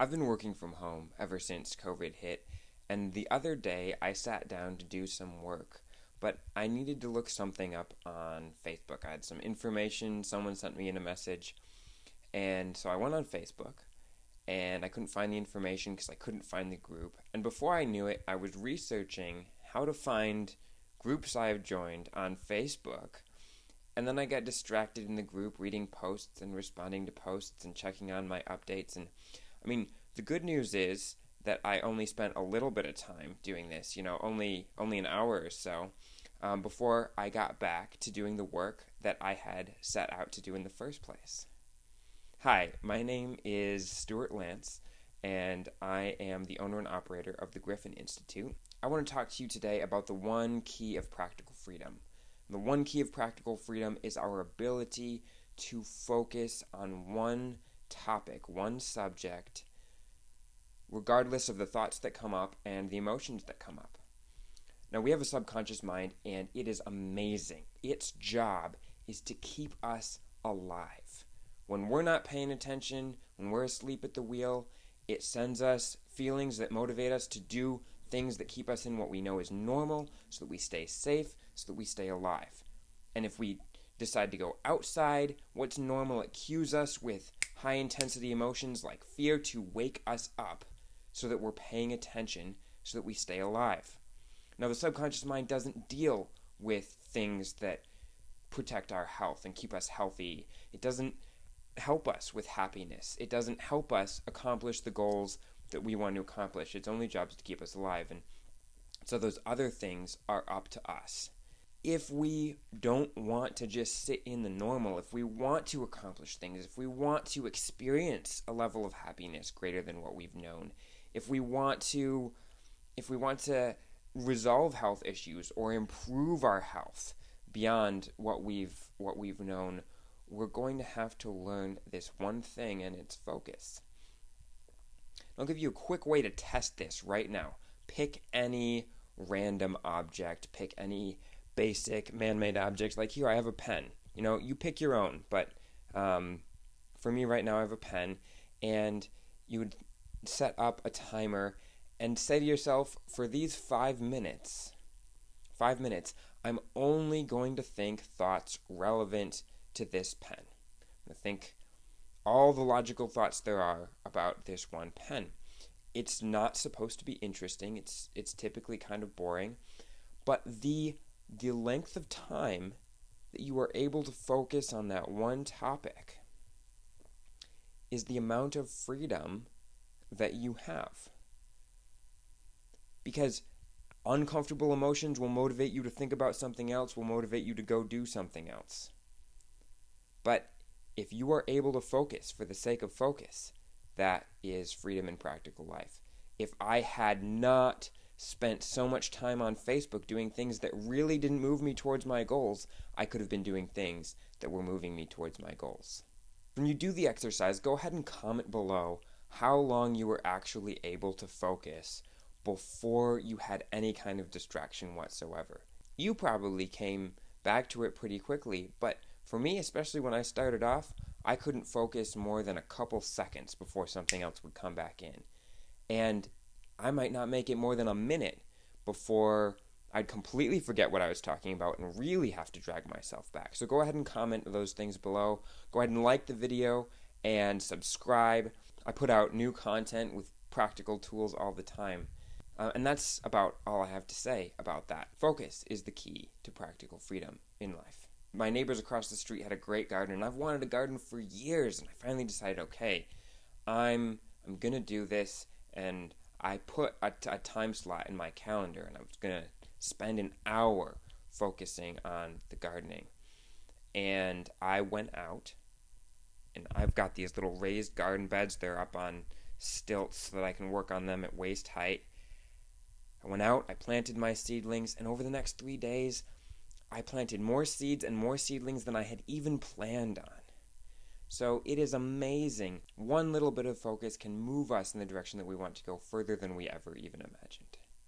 I've been working from home ever since COVID hit, and the other day I sat down to do some work, but I needed to look something up on Facebook. I had some information, someone sent me in a message, and so I went on Facebook, and I couldn't find the information because I couldn't find the group. And before I knew it, I was researching how to find groups I have joined on Facebook. And then I got distracted in the group reading posts and responding to posts and checking on my updates. And I mean, the good news is that I only spent a little bit of time doing this, only an hour or so, before I got back to doing the work that I had set out to do in the first place. Hi, my name is Stuart Lance, and I am the owner and operator of the Griffin Institute. I want to talk to you today about the one key of practical freedom. The one key of practical freedom is our ability to focus on one topic, one subject, regardless of the thoughts that come up and the emotions that come up. Now, we have a subconscious mind, and it is amazing. Its job is to keep us alive. When we're not paying attention, when we're asleep at the wheel, it sends us feelings that motivate us to do things that keep us in what we know is normal, so that we stay safe, so that we stay alive. And if we decide to go outside what's normal, it cues us with high-intensity emotions like fear to wake us up so that we're paying attention, so that we stay alive. Now, the subconscious mind doesn't deal with things that protect our health and keep us healthy. It doesn't help us with happiness. It doesn't help us accomplish the goals that we want to accomplish. Its only job is to keep us alive. And so those other things are up to us. If we don't want to just sit in the normal, if we want to accomplish things, if we want to experience a level of happiness greater than what we've known, if we want to resolve health issues or improve our health beyond what we've known, we're going to have to learn this one thing, and it's focus. I'll give you a quick way to test this right now. Pick any random object, pick any basic man-made object. Like here, I have a pen. You pick your own, but for me right now, I have a pen, and you would set up a timer and say to yourself, for these 5 minutes, I'm only going to think thoughts relevant to this pen. I'm going to think all the logical thoughts there are about this one pen. It's not supposed to be interesting. It's typically kind of boring, but the length of time that you are able to focus on that one topic is the amount of freedom that you have. Because uncomfortable emotions will motivate you to think about something else, will motivate you to go do something else. But if you are able to focus for the sake of focus, that is freedom in practical life. If I had not spent so much time on Facebook doing things that really didn't move me towards my goals, I could have been doing things that were moving me towards my goals. When you do the exercise, go ahead and comment below how long you were actually able to focus before you had any kind of distraction whatsoever. You probably came back to it pretty quickly, but for me, especially when I started off, I couldn't focus more than a couple seconds before something else would come back in. And I might not make it more than a minute before I'd completely forget what I was talking about and really have to drag myself back. So go ahead and comment those things below. Go ahead and like the video and subscribe. I put out new content with practical tools all the time. And that's about all I have to say about that. Focus is the key to practical freedom in life. My neighbors across the street had a great garden, and I've wanted a garden for years, and I finally decided, okay, I'm going to do this, and I put a time slot in my calendar, and I was going to spend an hour focusing on the gardening. And I went out, and I've got these little raised garden beds. They're up on stilts so that I can work on them at waist height. I went out, I planted my seedlings, and over the next 3 days, I planted more seeds and more seedlings than I had even planned on. So it is amazing. One little bit of focus can move us in the direction that we want to go further than we ever even imagined.